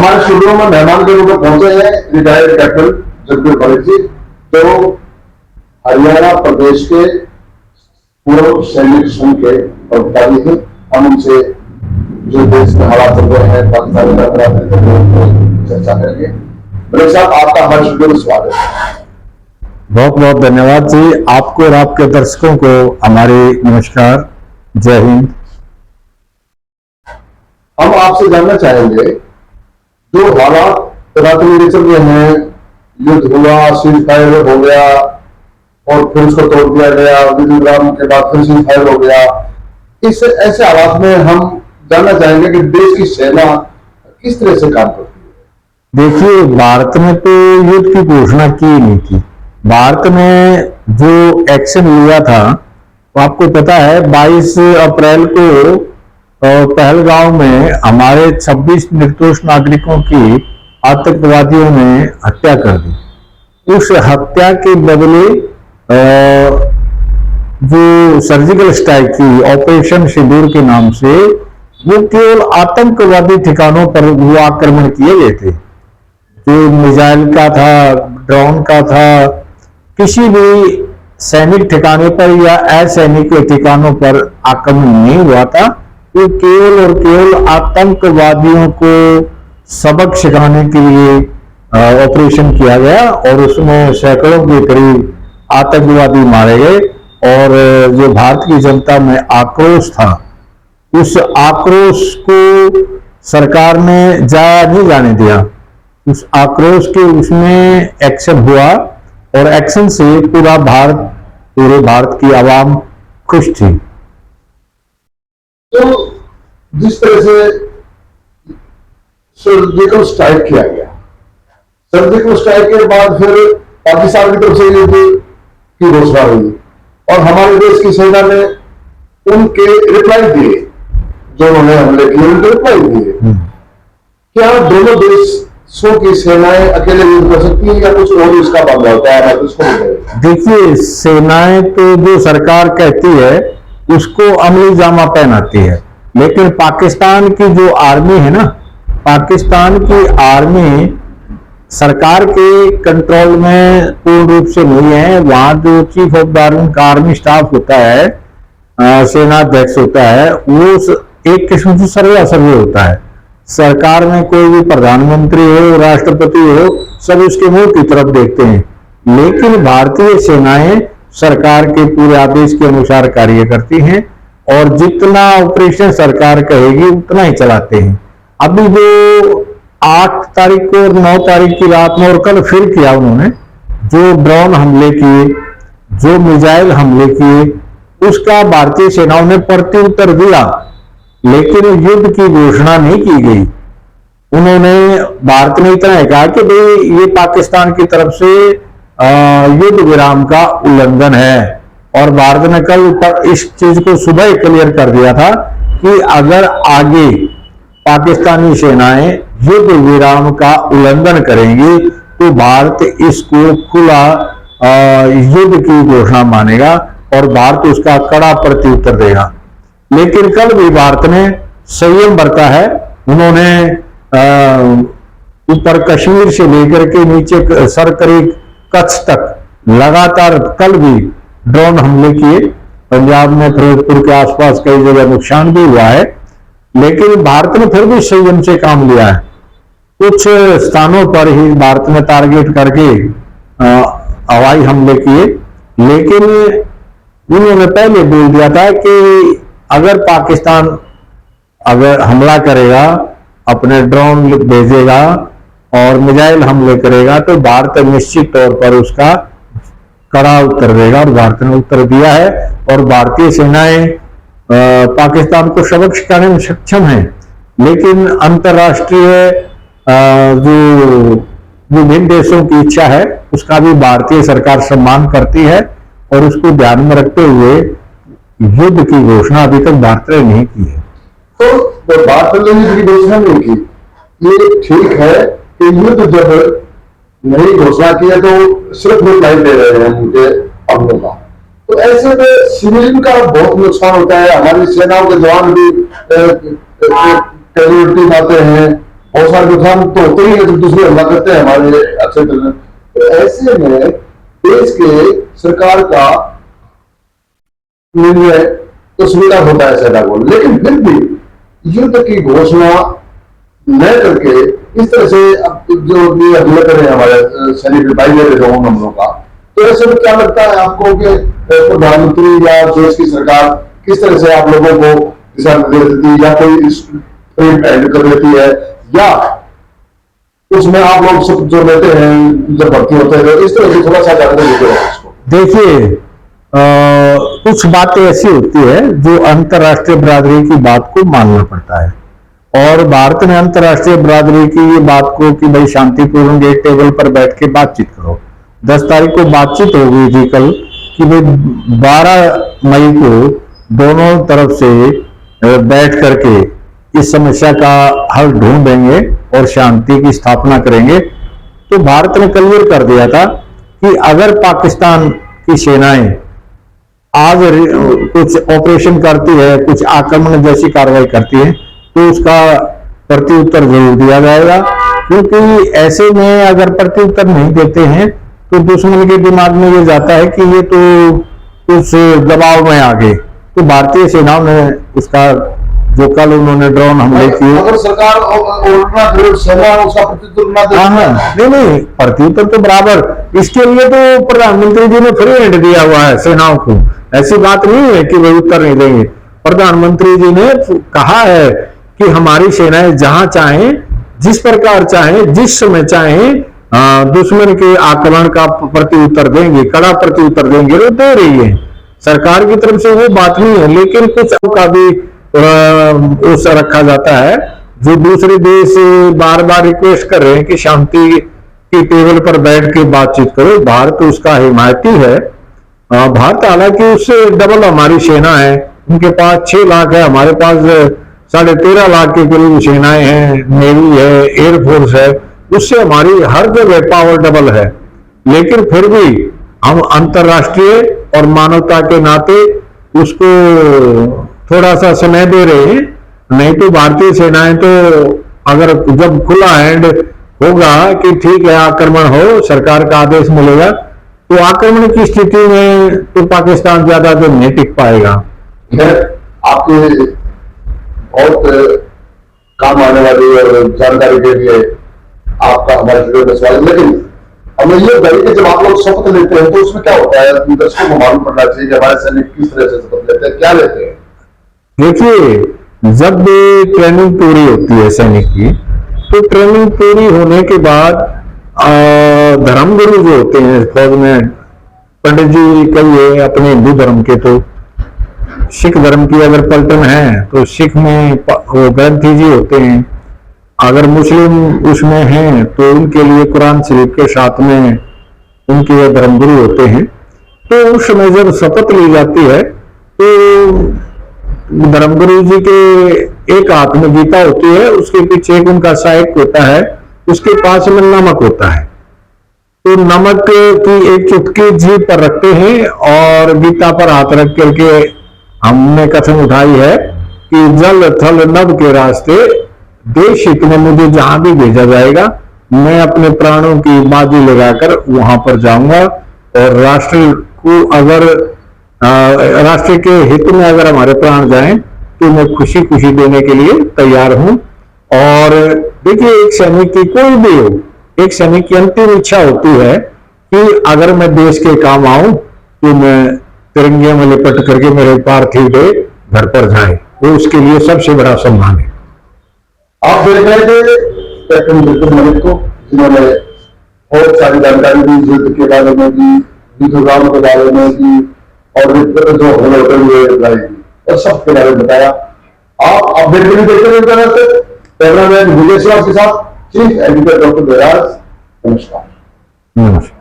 हमारे शिविरों में मेहमान के रूप में पहुंचे हैं रिटायर्ड कैप्टन जगदीप मलिक जी, जो हरियाणा प्रदेश के पूर्व सैनिक संघ के अधिकारी थे। हम उनसे जो देश में हालात चल रहे हैं, पाकिस्तान में चर्चा करेंगे। मलिक साहब, आपका हमारे शिविर में स्वागत है। बहुत बहुत धन्यवाद जी। आपको और आपके दर्शकों को हमारी नमस्कार, जय हिंद। हम आपसे जानना चाहेंगे, जो हालात रात में चल रहे हैं, युद्ध हुआ, सीज फायर हो गया और फिर उसको तोड़ दिया गया, विराम के बाद फिर सीज फायर हो गया, इस ऐसे हालात में हम जानना चाहेंगे कि देश की सेना किस तरह से काम करती है। देखिए, भारत ने तो युद्ध की घोषणा की नहीं थी। भारत ने जो एक्शन लिया था, तो आपको पता है 22 अप्रैल को पहलगांव में हमारे 26 निर्दोष नागरिकों की आतंकवादियों ने हत्या कर दी। उस हत्या के बदले जो सर्जिकल स्ट्राइक थी, ऑपरेशन सिंदूर के नाम से, वो केवल आतंकवादी ठिकानों पर वो आक्रमण किए गए थे। जो मिसाइल का था, ड्रोन का था, किसी भी सैनिक ठिकाने पर या असैनिक ठिकानों पर आक्रमण नहीं हुआ था। वो केवल और केवल आतंकवादियों को सबक सिखाने के लिए ऑपरेशन किया गया और उसमें सैकड़ों के करीब आतंकवादी मारे गए। और जो भारत की जनता में आक्रोश था, उस आक्रोश को सरकार ने जाया नहीं जाने दिया। उस आक्रोश के उसमें एक्शन हुआ और एक्शन से पूरे भारत की आवाम खुश थी। तो जिस तरह से सर्जिकल स्ट्राइक किया गया, सर्जिकल स्ट्राइक के बाद फिर पाकिस्तान की तरफ से युद्ध की घोषणा हुई और हमारे देश की सेना ने उनके रिप्लाई दिए, जो उन्होंने हमले किए उनके रिप्लाई दिए। क्या दोनों देशों की सेनाएं अकेले युद्ध कर सकती है या कुछ और इसका मामला होता है? देखिए, सेनाएं तो जो सरकार कहती है उसको अमली जामा पहनाती है, लेकिन पाकिस्तान की जो आर्मी है ना, पाकिस्तान की आर्मी सरकार के कंट्रोल में पूर्ण रूप से नहीं है। वहां जो chief of the army staff होता है, सेनाध्यक्ष होता है, वो एक किस्म से सर्वे होता है। सरकार में कोई भी प्रधानमंत्री हो, राष्ट्रपति हो, सब उसके मुंह की तरफ देखते हैं। लेकिन भारतीय सेनाएं सरकार के पूरे आदेश के अनुसार कार्य करती हैं और जितना ऑपरेशन सरकार कहेगी उतना ही चलाते हैं। अभी जो 8 तारीख को और 9 तारीख की रात में और कल फिर किया उन्होंने, जो ड्रोन हमले किए, जो मिसाइल हमले किए, उसका भारतीय सेनाओं ने प्रत्युत्तर दिया, लेकिन युद्ध की घोषणा नहीं की गई। भारत ने इतना कहा कि भाई ये पाकिस्तान की तरफ से युद्ध विराम का उल्लंघन है। और भारत ने कल इस चीज को सुबह ही क्लियर कर दिया था कि अगर आगे पाकिस्तानी सेनाएं युद्ध विराम का उल्लंघन करेंगी तो भारत इसको खुला युद्ध की घोषणा मानेगा और भारत उसका कड़ा प्रत्युत्तर देगा। लेकिन कल भी भारत ने संयम बरता है। उन्होंने ऊपर कश्मीर से लेकर के नीचे सरकरी कच्छ तक लगातार कल भी ड्रोन हमले किए। पंजाब में फिरोजपुर के आसपास कई जगह नुकसान भी हुआ है, लेकिन भारत ने फिर भी संयम से काम लिया है। कुछ स्थानों पर ही भारत ने टारगेट करके हवाई हमले किए, लेकिन उन्होंने पहले बोल दिया था कि अगर पाकिस्तान हमला करेगा, अपने ड्रोन भेजेगा और मिसाइल हमले करेगा, तो भारत निश्चित तौर पर उसका कड़ा उत्तर देगा। और भारत ने उत्तर दिया है और भारतीय सेनाएं पाकिस्तान को सबक सिखाने में सक्षम है। लेकिन अंतर्राष्ट्रीय जो विभिन्न देशों की इच्छा है उसका भी भारतीय सरकार सम्मान करती है और उसको ध्यान में रखते हुए युद्ध की घोषणा अभी तक भारत ने नहीं की है। तो भारत ने युद्ध की घोषणा नहीं की, ये ठीक है कि युद्ध जब नहीं घोषणा की है तो सिर्फ रिप्लाई दे रहे हैं उनके हमलों का, तो ऐसे में सिविलियन का बहुत नुकसान होता है। हमारी सेनाओं के जवान भी कैजुअलिटी आते हैं, हौसला नुकसान तो होते ही है जब दूसरे हमला करते हैं हमारे अच्छे तरह। तो ऐसे में देश के सरकार का निर्णय तो स्वीकार होता है सेना को, लेकिन फिर भी युद्ध की घोषणा न करके इस तरह से अब जो ये हमले कर रहे हैं हमारे सैनिक भाई मेरे लोगों हमलों का, तो ऐसे में क्या लगता है आपको कि प्रधानमंत्री या देश की सरकार किस तरह से आप लोगों को दिशा निर्देश देती है, या कोई एंड कर देती है, या उसमें आप लोग सब जो लेते हैं जब भर्ती होते हैं, इस तरह से थोड़ा सा जानकारी देते हैं इसको। देखिए, कुछ बातें ऐसी होती है जो अंतर्राष्ट्रीय बिरादरी की बात को मानना पड़ता है, और भारत ने अंतर्राष्ट्रीय बिरादरी की ये बात को कि भाई शांतिपूर्ण एक टेबल पर बैठ के बातचीत करो। 10 तारीख को बातचीत हो गई थी कल कि भाई 12 मई को दोनों तरफ से बैठ करके इस समस्या का हल ढूंढेंगे और शांति की स्थापना करेंगे। तो भारत ने क्लियर कर दिया था कि अगर पाकिस्तान की सेनाएं आज कुछ ऑपरेशन करती है, कुछ आक्रमण जैसी कार्रवाई करती है, तो उसका प्रत्युत्तर जरूर दिया जाएगा, क्योंकि ऐसे में अगर प्रत्युत्तर नहीं देते हैं तो दुश्मन के दिमाग में ये जाता है कि ये तो कुछ दबाव में आ गए। तो भारतीय सेनाओं ने उसका जो कल उन्होंने ड्रोन हमले किए, अगर सरकार सेना उसका प्रत्युत्तर ना दे, नहीं प्रत्युत्तर तो बराबर, इसके लिए तो प्रधानमंत्री जी ने फ्री हैंड दिया हुआ है सेनाओं को। ऐसी बात नहीं है कि वही उत्तर नहीं देंगे। प्रधानमंत्री जी ने कहा है कि हमारी सेनाएं जहां चाहें, जिस प्रकार चाहें, जिस समय चाहें दुश्मन के आक्रमण का प्रत्युत्तर देंगे, कड़ा प्रत्युत्तर देंगे, वो दे रही है। सरकार की तरफ से वो बात नहीं है, लेकिन कुछ का भी उस रखा जाता है जो दूसरे देश बार बार रिक्वेस्ट कर रहे हैं कि शांति की टेबल पर बैठ के बातचीत करो। भारत उसका हिमायती है। भारत हालांकि उससे डबल हमारी सेना है, उनके पास 6 लाख है, हमारे पास 13.5 लाख के करीब सेनाएं हैं, नेवी है, एयरफोर्स है, उससे हमारी हर जगह पावर डबल है। लेकिन फिर भी हम अंतर्राष्ट्रीय और मानवता के नाते उसको थोड़ा सा समय दे रहे हैं। नहीं तो भारतीय सेनाएं तो अगर जब खुला हैंड होगा कि ठीक है आक्रमण हो, सरकार का आदेश मिलेगा, तो आक्रमण की स्थिति में तो पाकिस्तान ज्यादा दिन नहीं टिक पाएगा। आपके बहुत काम आने वाली और जानकारी के लिए आपका हमारे वीडियो में सवाल। लेकिन हमें ये बताइए कि जब आप लोग शपथ लेते हैं तो उसमें क्या होता है, दर्शकों को मालूम पड़ना चाहिए कि हमारे सैनिक किस तरह से शपथ लेते हैं, क्या लेते हैं। देखिए, जब ट्रेनिंग पूरी होती है सैनिक की, तो ट्रेनिंग पूरी होने के बाद धर्मगुरु जो होते हैं फौज में, पंडित जी कहिए अपने हिंदू धर्म के, तो सिख धर्म की अगर पलटन है तो सिख में वो ग्रंथी जी होते हैं, अगर मुस्लिम उसमें हैं तो उनके लिए कुरान शरीफ के साथ में उनके धर्मगुरु होते हैं। तो उस समय जब शपथ ली जाती है तो धर्मगुरु जी के एक हाथ में गीता होती है, उसके पीछे एक उनका सहायक होता है, उसके पास में नमक होता है। तो नमक की एक चुटकी जीभ पर रखते हैं और गीता पर हाथ रख करके हमने कसम उठाई है कि जल थल नभ के रास्ते देश हित में मुझे जहां भी भेजा जाएगा, मैं अपने प्राणों की बाजी लगाकर वहां पर जाऊंगा, और राष्ट्र को अगर राष्ट्र के हित में अगर हमारे प्राण जाएं तो मैं खुशी खुशी देने के लिए तैयार हूं। और देखिए, एक सैनिक की कोई भी हो, एक सैनिक की अंतिम इच्छा होती है कि अगर मैं देश के काम आऊं तो मैं तिरंगे में लिपट करके मेरे पार्थिव देह घर पर जाए, वो उसके लिए सबसे बड़ा सम्मान है। आप देख रहे थे कैप्टन बिल्कुल मलिक को, जिन्होंने बहुत सारी जानकारी दी युद्ध के बारे में दी, युद्धगाम के बारे में दी, और जो हमले होते हुए और सब के बारे में बताया। आप अपडेट भी देखते रहे, कैमरामैन विजय सिंह के साथ चीफ एडिटर डॉक्टर बैराज। नमस्कार। नमस्कार।